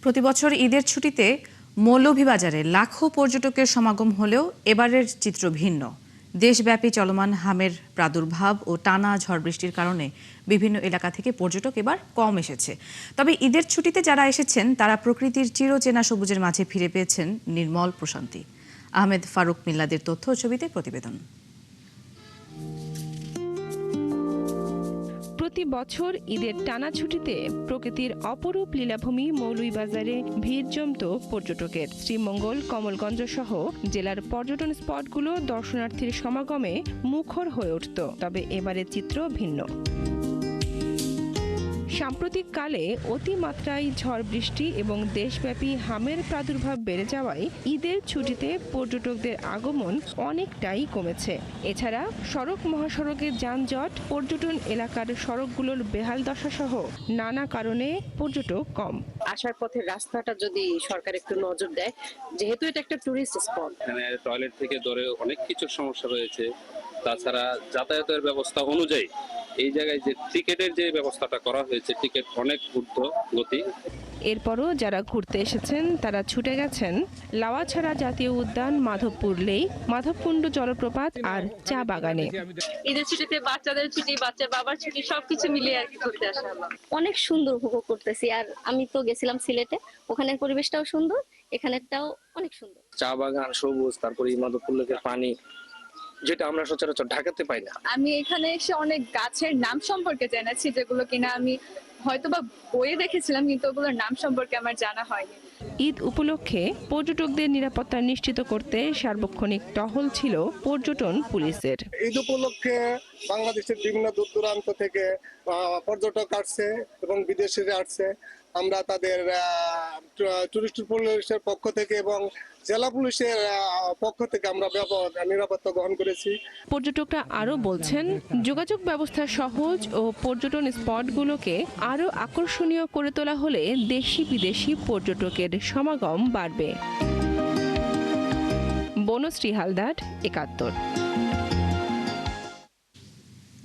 প্রতিবছর ঈদের ছুটিতে মৌলভীবাজারে লাখো পর্যটকের সমাগম হলেও এবারের চিত্র ভিন্ন। দেশব্যাপী চলমান হামের প্রাদুর্ভাব ও টানা ঝড় বৃষ্টির কারণে বিভিন্ন এলাকা থেকে পর্যটক এবার কম এসেছে। তবে ঈদের ছুটিতে যারা এসেছেন তারা প্রকৃতির চিরচেনা সবুজের মাঝে ফিরে পেয়েছেন নির্মল প্রশান্তি। আহমেদ ফারুক মিল্লাদের তথ্য ও ছবিতে প্রতিবেদন। প্রতি বছর ঈদের টানা ছুটিতে প্রকৃতির অপরূপ লীলাভূমি মৌলভীবাজারে ভিড় জমত পর্যটকের। শ্রীমঙ্গল, কমলগঞ্জ সহ জেলার পর্যটন স্পটগুলো দর্শনার্থীর সমাগমে মুখর হয়ে উঠত। তবে এবারের চিত্র ভিন্ন। সাম্প্রতিককালে অতিমাত্রায় ঝড় বৃষ্টি এবং দেশব্যাপী হামের প্রাদুর্ভাব বেড়ে যাওয়ায় ঈদের ছুটিতে পর্যটকদের আগমন অনেকটাই কমেছে। এছাড়া সড়ক মহাসড়কের যানজট, পর্যটন এলাকার সড়কগুলোর বেহাল দশা সহ নানা কারণে পর্যটক কম। আসার পথে রাস্তাটা যদি সরকার একটু নজর দেয়, যেহেতু এটা একটা টুরিস্ট স্পট, এখানে টয়লেট থেকে ধরে অনেক কিছুর সমস্যা রয়েছে। তাছাড়া যাতায়াতের ব্যবস্থা অনুযায়ী এই জায়গায় যে টিকেটের যে ব্যবস্থাটা করা হয়েছে, টিকিট অনেক ঊর্ধ্ব গতি। এরপরও যারা ঘুরতে এসেছেন তারা ছুটে গেছেন লাওয়াছড়া জাতীয় উদ্যান, মাধবপুর লেক, মাধবকুণ্ড জলপ্রপাত আর চা বাগানে। ঈদের ছুটিতে বাচ্চাদের ছুটি, বাচ্চা বাবার ছুটি, সবকিছু মিলিয়ে আর কি ঘুরতে আসা হলো। অনেক সুন্দর উপভোগ করতেছি। আর আমি তো গেছিলাম সিলেটে, ওখানের পরিবেশটাও সুন্দর, এখানেরটাও অনেক সুন্দর। চা বাগান, সবুজ, তারপরে মাধবপুর লেকের পানি, যেটা আমরা সচরাচর ঢাকাতে পাই না। আমি এখানে এসে অনেক গাছের নাম সম্পর্কে জেনেছি, যেগুলো কিনা আমি হয়তোবা বইয়ে দেখেছিলাম, কিন্তু ওগুলোর নাম সম্পর্কে আমার জানা হয়নি। ঈদ উপলক্ষে পর্যটকদের নিরাপত্তা নিশ্চিত করতে সার্বক্ষণিক টহল ছিল পর্যটন পুলিশের। ঈদ উপলক্ষে বাংলাদেশের বিভিন্ন দূর দূরান্ত থেকে পর্যটক আসছে এবং বিদেশিরা আসছে। আমরা তাদের টুরিস্ট পুলিশের পক্ষ থেকে এবং জেলা পুলিশের পক্ষ থেকে আমরা নিরাপত্তা গ্রহণ করেছি। পর্যটকরা আরও বলছেন, যোগাযোগ ব্যবস্থা সহজ ও পর্যটন স্পটগুলোকে আরও আকর্ষণীয় করে তোলা হলে দেশি বিদেশি পর্যটকের সমাগম বাড়বে। বনশ্রী হালদার, ৭১।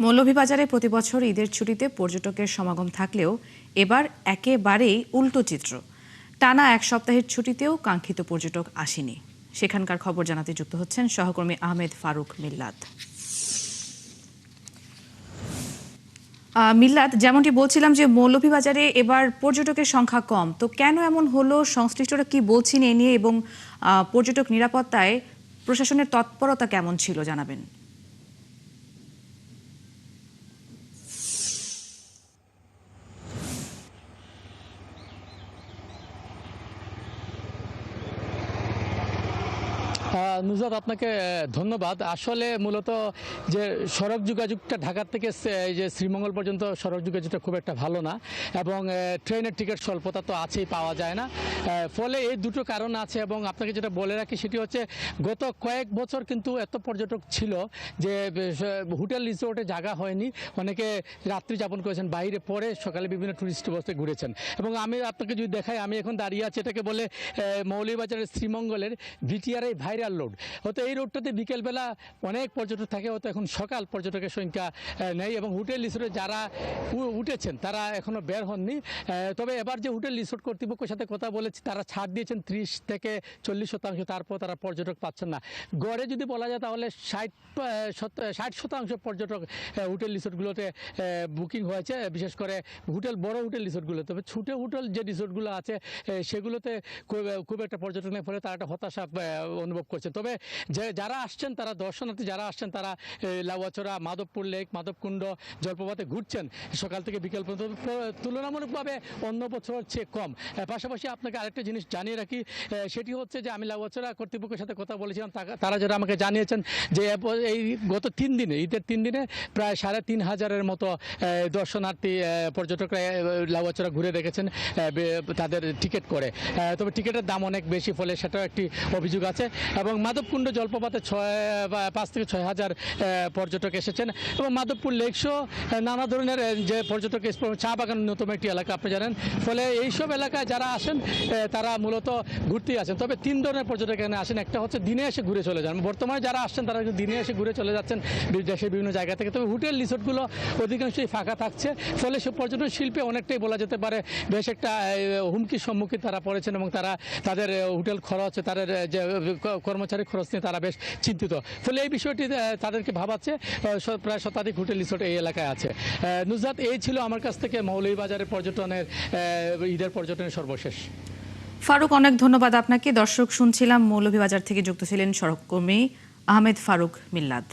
মৌলভীবাজারে প্রতিবছর ঈদের ছুটিতে পর্যটকের সমাগম থাকলেও এবার একেবারেই উল্টো চিত্র। টানা এক সপ্তাহের ছুটিতেও কাঙ্ক্ষিত পর্যটক আসেনি। সেখানকার খবর জানাতে যুক্ত হচ্ছেন সহকর্মী আহমেদ ফারুক মিল্লাদ। মিল্লাদ, যেমনটি বলছিলাম যে মৌলভীবাজারে এবার পর্যটকের সংখ্যা কম, তো কেন এমন হলো, সংশ্লিষ্টরা কি বলছেন এ নিয়ে, এবং পর্যটক নিরাপত্তায় প্রশাসনের তৎপরতা কেমন ছিল জানাবেন। নুজাত, আপনাকে ধন্যবাদ। আসলে মূলত যে সড়ক যোগাযোগটা ঢাকার থেকে যে শ্রীমঙ্গল পর্যন্ত সড়ক যোগাযোগটা খুব একটা ভালো না, এবং ট্রেনের টিকিট স্বল্পতা তো আছেই, পাওয়া যায় না। ফলে এই দুটো কারণ আছে। এবং আপনাকে যেটা বলে রাখি সেটি হচ্ছে, গত কয়েক বছর কিন্তু এত পর্যটক ছিল যে হোটেল রিসোর্টে জায়গা হয়নি। অনেকে রাত্রি যাপন করেছেন বাইরে, পরে সকালে বিভিন্ন টুরিস্ট বসে ঘুরেছেন। এবং আমি আপনাকে যদি দেখাই, আমি এখন দাঁড়িয়ে আছি, এটাকে বলে মৌলভীবাজারের শ্রীমঙ্গলের ভিটিআরআই ভাইরাল রোড। হয়তো এই রোডটাতে বিকেলবেলা অনেক পর্যটক থাকে, হয়তো এখন সকাল পর্যটকের সংখ্যা নেই। এবং হোটেল রিসোর্টে যারা উঠেছেন তারা এখনও বের হননি। তবে এবার যে হোটেল রিসোর্ট কর্তৃপক্ষের সাথে কথা বলেছি, তারা ছাড় দিয়েছেন 30 থেকে 40%, তারপর তারা পর্যটক পাচ্ছেন না। গড়ে যদি বলা যায় তাহলে 60% পর্যটক হোটেল রিসোর্টগুলোতে বুকিং হয়েছে, বিশেষ করে বড় হোটেল রিসোর্টগুলো। তবে ছোটো হোটেল যে রিসোর্টগুলো আছে সেগুলোতে খুব একটা পর্যটক নেই, ফলে তারা একটা হতাশা অনুভব করছেন। তবে যারা আসছেন, তারা দর্শনার্থী যারা আসছেন, তারা লাউয়াছড়া, মাধবপুর লেক, মাধবকুণ্ড জলপ্রপাতে ঘুরছেন সকাল থেকে বিকেল পর্যন্ত, তুলনামূলকভাবে অন্য বছরের চেয়ে কম। পাশাপাশি আপনাকে আরেকটা জিনিস জানিয়ে রাখি, সেটি হচ্ছে যে আমি লাউয়াছড়া কর্তৃপক্ষের সাথে কথা বলেছিলাম, তারা যারা আমাকে জানিয়েছেন যে এই গত 3 দিনে, ঈদের 3 দিনে প্রায় 3,500-এর মতো দর্শনার্থী পর্যটকরা লাউয়াছড়া ঘুরে দেখেছেন তাদের টিকিট করে। তবে টিকিটের দাম অনেক বেশি, ফলে সেটাও একটি অভিযোগ আছে। এবং মাধবকুণ্ড জলপ্রপাতে 5 থেকে 6 হাজার পর্যটক এসেছেন এবং মাধবপুর লেকশো নানা ধরনের যে পর্যটক চা বাগান অন্যতম একটি এলাকা আপনি জানেন। ফলে এইসব এলাকায় যারা আসেন তারা মূলত ঘুরতেই আসেন। তবে 3 ধরনের পর্যটক এখানে আসেন। একটা হচ্ছে দিনে এসে ঘুরে চলে যান, বর্তমানে যারা আসছেন তারা দিনে এসে ঘুরে চলে যাচ্ছেন দেশের বিভিন্ন জায়গা থেকে। তবে হোটেল রিসোর্টগুলো অধিকাংশই ফাঁকা থাকছে, ফলে সব পর্যটন শিল্পে অনেকটাই বলা যেতে পারে বেশ একটা হুমকির সম্মুখীন তারা পড়েছেন এবং তারা তাদের হোটেল খরচ, তাদের যে কর্মচারী খরচ নিয়ে তারা বেশ চিন্তিত। ফলে এই বিষয়টি তাদেরকে ভাবাচ্ছে। প্রায় শতাধিক হোটেল রিসোর্ট এই এলাকায় আছে। নুসরাত, এই ছিল আমার কাছ থেকে মৌলভীবাজারের পর্যটনের ঈদের পর্যটনের সর্বশেষ। ফারুক, অনেক ধন্যবাদ আপনাকে। দর্শক শুনছিলাম মৌলভীবাজার থেকে যুক্ত ছিলেন সড়ককর্মী আহমেদ ফারুক মিল্লাদ।